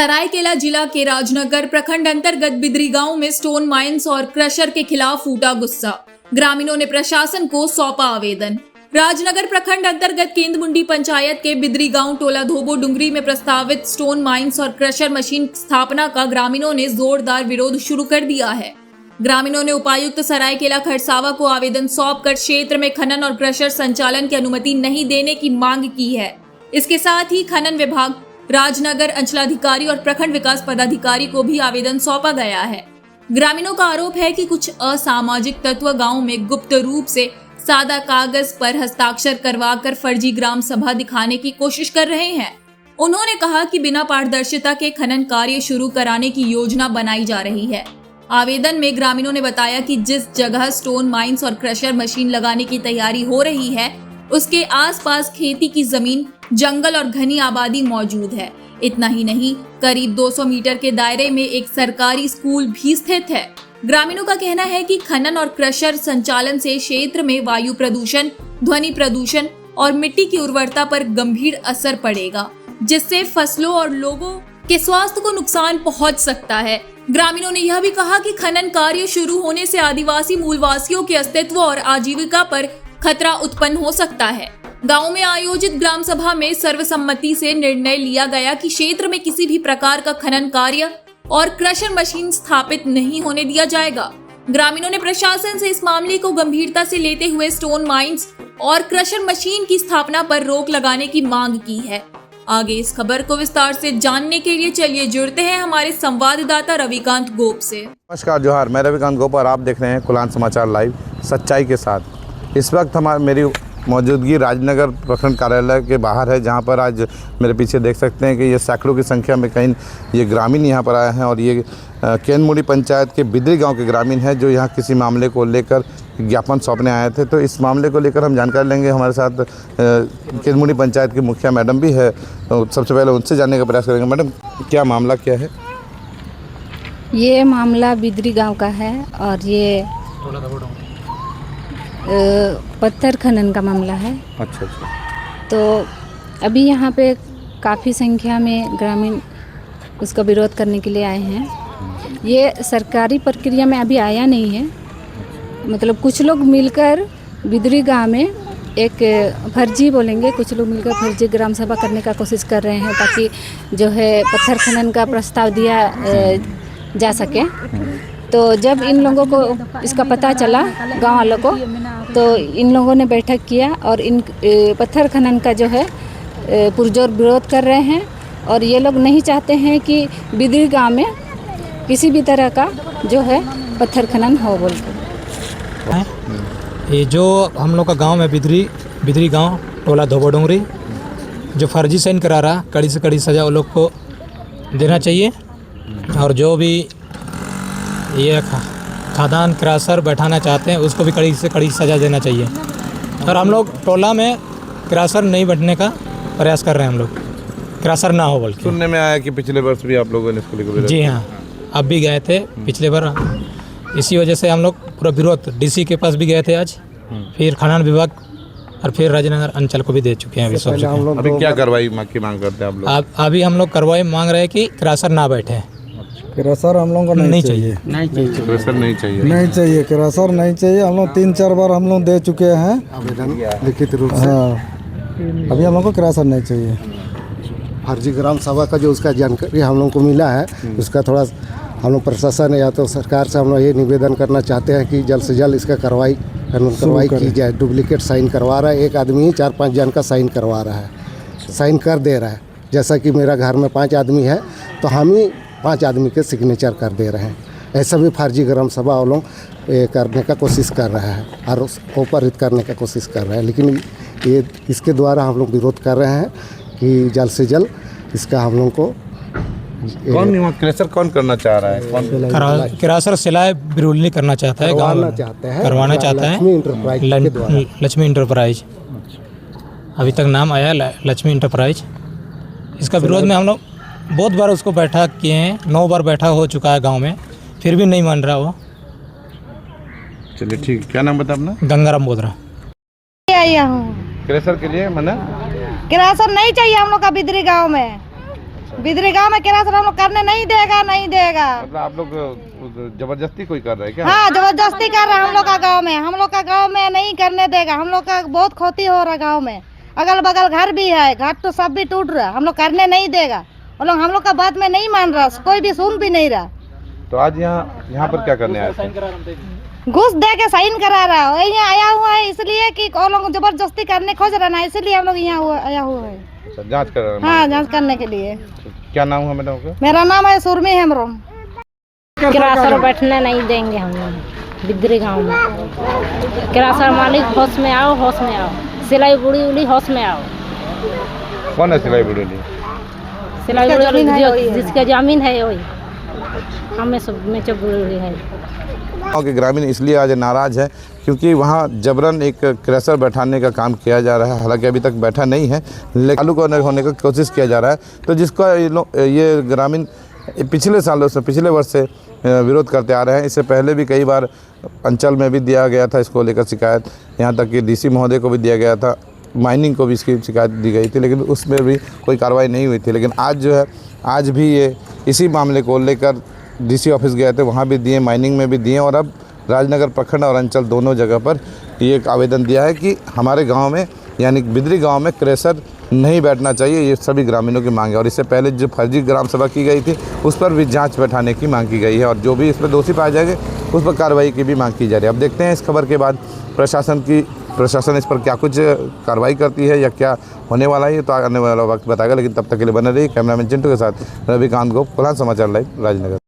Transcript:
सरायकेला जिला के राजनगर प्रखंड अंतर्गत बिदरी गांव में स्टोन माइंस और क्रशर के खिलाफ फूटा गुस्सा। ग्रामीणों ने प्रशासन को सौंपा आवेदन। राजनगर प्रखंड अंतर्गत केंद्रमुंडी पंचायत के बिदरी गांव टोला धोबो डुंगरी में प्रस्तावित स्टोन माइंस और क्रशर मशीन स्थापना का ग्रामीणों ने जोरदार विरोध शुरू कर दिया है। ग्रामीणों ने उपायुक्त सरायकेला खरसावा को आवेदन सौंपकर क्षेत्र में खनन और क्रशर संचालन की अनुमति नहीं देने की मांग की है। इसके साथ ही खनन विभाग, राजनगर अंचलाधिकारी और प्रखंड विकास पदाधिकारी को भी आवेदन सौंपा गया है। ग्रामीणों का आरोप है कि कुछ असामाजिक तत्व गांव में गुप्त रूप से सादा कागज पर हस्ताक्षर करवाकर फर्जी ग्राम सभा दिखाने की कोशिश कर रहे हैं। उन्होंने कहा कि बिना पारदर्शिता के खनन कार्य शुरू कराने की योजना बनाई जा रही है। आवेदन में ग्रामीणों ने बताया कि जिस जगह स्टोन माइंस और क्रशर मशीन लगाने की तैयारी हो रही है, उसके आसपास खेती की जमीन, जंगल और घनी आबादी मौजूद है। इतना ही नहीं, करीब 200 मीटर के दायरे में एक सरकारी स्कूल भी स्थित है। ग्रामीणों का कहना है कि खनन और क्रशर संचालन से क्षेत्र में वायु प्रदूषण, ध्वनि प्रदूषण और मिट्टी की उर्वरता पर गंभीर असर पड़ेगा, जिससे फसलों और लोगों के स्वास्थ्य को नुकसान पहुंच सकता है। ग्रामीणों ने यह भी कहा कि खनन कार्य शुरू होने से आदिवासी मूलवासियों के अस्तित्व और आजीविका पर खतरा उत्पन्न हो सकता है। गांव में आयोजित ग्राम सभा में सर्वसम्मति से निर्णय लिया गया कि क्षेत्र में किसी भी प्रकार का खनन कार्य और क्रशर मशीन स्थापित नहीं होने दिया जाएगा। ग्रामीणों ने प्रशासन से इस मामले को गंभीरता से लेते हुए स्टोन माइंस और क्रशर मशीन की स्थापना पर रोक लगाने की मांग की है। आगे इस खबर को विस्तार से जानने के लिए चलिए जुड़ते हैं हमारे संवाददाता रविकांत गोप से। नमस्कार, जोहार। मैं रविकांत गोप और आप देख रहे हैं कुलान समाचार लाइव, सच्चाई के साथ। इस वक्त मेरी मौजूदगी राजनगर प्रखंड कार्यालय के बाहर है, जहां पर आज मेरे पीछे देख सकते हैं कि ये सैकड़ों की संख्या में कहीं ये ग्रामीण यहां पर आए हैं और ये केंद्रमुंडी पंचायत के बिदरी गांव के ग्रामीण हैं, जो यहां किसी मामले को लेकर ज्ञापन सौंपने आए थे। तो इस मामले को लेकर हम जानकारी लेंगे। हमारे साथ केंद्रमुंडी पंचायत की मुखिया मैडम भी है, तो सबसे पहले उनसे जानने का प्रयास करेंगे। मैडम, क्या मामला क्या है? ये मामला बिदरी गांव का है और ये पत्थर खनन का मामला है। अच्छा। तो अभी यहाँ पे काफ़ी संख्या में ग्रामीण उसका विरोध करने के लिए आए हैं। ये सरकारी प्रक्रिया में अभी आया नहीं है। मतलब कुछ लोग मिलकर बिदरी गांव में एक फर्जी बोलेंगे, कुछ लोग मिलकर फर्जी ग्राम सभा करने का कोशिश कर रहे हैं, ताकि जो है पत्थर खनन का प्रस्ताव दिया जा सके। तो जब इन लोगों को इसका पता चला, गांव वालों को, तो इन लोगों ने बैठक किया और इन पत्थर खनन का जो है पुरजोर विरोध कर रहे हैं। और ये लोग नहीं चाहते हैं कि बिदरी गांव में किसी भी तरह का जो है पत्थर खनन हो बोलते। ये जो हम लोग का गांव है बिदरी गांव टोला धोबो डुंगरी, जो फर्जी साइन करा रहा, कड़ी से कड़ी सज़ा वो लोग को देना चाहिए। और जो भी ये खादान क्रशर बैठाना चाहते हैं, उसको भी कड़ी से कड़ी सज़ा देना चाहिए। और हम लोग टोला में क्रशर नहीं बैठने का प्रयास कर रहे हैं। हम लोग क्रशर ना हो बल्कि। सुनने में आया कि पिछले वर्ष भी आप लोगों ने इसको लेकर? जी हाँ, अब भी गए थे पिछले बार। इसी वजह से हम लोग पूरा विरोध डीसी के पास भी गए थे आज, फिर खनन विभाग और फिर राजनगर अंचल को भी दे चुके हैं। अभी क्या कार्रवाई की मांग करते हैं आप लोग? अभी हम लोग कार्रवाई मांग रहे हैं कि क्रशर ना बैठे। क्रशर हम लोगों को नहीं चाहिए। क्रशर नहीं चाहिए। क्रशर नहीं चाहिए। हम लोग 3-4 बार हम लोग दे चुके हैं आवेदन लिखित रूप से। हाँ, अभी हम लोग को क्रशर नहीं चाहिए। फर्जी ग्राम सभा का जो उसका जानकारी हम लोग को मिला है, उसका थोड़ा हम लोग प्रशासन या तो सरकार से हम लोग ये निवेदन करना चाहते हैं कि जल्द से जल्द इसका कार्रवाई की जाए। डुप्लीकेट साइन करवा रहा है, एक आदमी ही 4-5 जन का साइन करवा रहा है, साइन कर दे रहा है। जैसा कि मेरा घर में 5 आदमी है, तो हम ही 5 आदमी के सिग्नेचर कर दे रहे हैं। ऐसा भी फर्जी ग्राम सभा वो लोग करने का कोशिश कर रहा है और उसको पारित करने का कोशिश कर रहा है। लेकिन ये इसके द्वारा हम लोग विरोध कर रहे हैं कि जल्द से जल्द इसका हम लोग को क्रशर कौन करना चाह रहा है? क्रशर सिलाई बिरुलनी करना चाहता है, करवाना चाहता है लक्ष्मी इंटरप्राइज। अभी तक नाम आया लक्ष्मी इंटरप्राइज। इसका विरोध में हम लोग बहुत बार उसको बैठा किए हैं, 9 बार बैठा हो चुका है गांव में, फिर भी नहीं मान रहा वो। चलिए ठीक, क्या नाम बता अपना? गंगाराम बोधरा। क्रशर के लिए मना? क्रशर नहीं चाहिए हम लोग का बिदरी गांव में। बिदरी गांव में किरासन हम लोग करने नहीं देगा, नहीं देगा। मतलब आप लोग जबरदस्ती कोई कर रहे हैं क्या? हाँ, जबरदस्ती कर रहा है हम लोग का गांव में। हम लोग का गांव में नहीं करने देगा। हम लोग का बहुत क्षति हो रहा है गांव में। अगल बगल घर भी है, घर तो सब भी टूट रहा है। हम लोग करने नहीं देगा। हम लोग का बात में नहीं मान रहा, कोई भी सुन भी नहीं रहा। तो आज यहाँ पर क्या करने आए थे? घूस दे के साइन करा रहा है। यहाँ आया हुआ है इसलिए कि वो लोग जबरदस्ती करने खोज रहा है, इसलिए हम लोग यहाँ आया हुआ है। अच्छा, जांच कर रहे हैं? हाँ, जांच करने के लिए। क्या नाम है मैडम का? मेरा नाम है सुरमी हेम्ब्रम। किरासर बैठने नहीं देंगे हम लोग बिदरी गांव में। किरासर मालिक होश में आओ, होश में आओ। सिलाई बुड़ी उड़ी होश में आओ। कौन है सिलाई बुड़ी? सिलाई बुड़ी जिसका जमीन है वही। हमें सब में बुड़ी है। गाँव के ग्रामीण इसलिए आज नाराज है क्योंकि वहाँ जबरन एक क्रशर बैठाने का काम किया जा रहा है। हालांकि अभी तक बैठा नहीं है, लेकिन चालू होने का कोशिश किया जा रहा है। तो जिसका ये ग्रामीण पिछले सालों से, पिछले वर्ष से विरोध करते आ रहे हैं। इससे पहले भी कई बार अंचल में भी दिया गया था इसको लेकर शिकायत, यहाँ तक कि डीसी महोदय को भी दिया गया था, माइनिंग को भी इसकी शिकायत दी गई थी, लेकिन उसमें भी कोई कार्रवाई नहीं हुई थी। लेकिन आज जो है, आज भी ये इसी मामले को लेकर डीसी ऑफिस गए थे, वहाँ भी दिए, माइनिंग में भी दिए, और अब राजनगर प्रखंड और अंचल दोनों जगह पर ये एक आवेदन दिया है कि हमारे गांव में यानी बिदरी गांव में क्रशर नहीं बैठना चाहिए। ये सभी ग्रामीणों की मांग है। और इससे पहले जो फर्जी ग्राम सभा की गई थी उस पर भी जांच बैठाने की मांग की गई है, और जो भी इसमें दोषी पाए जाएंगे उस पर कार्रवाई की भी मांग की जा रही है। अब देखते हैं इस खबर के बाद प्रशासन इस पर क्या कुछ कार्रवाई करती है या क्या होने वाला है, तो आने वाला वक्त बताएगा। लेकिन तब तक के लिए बने रहिए। कैमरामैन चिंटू के साथ रविकांत गोप, कोल्हान समाचार लाइव, राजनगर।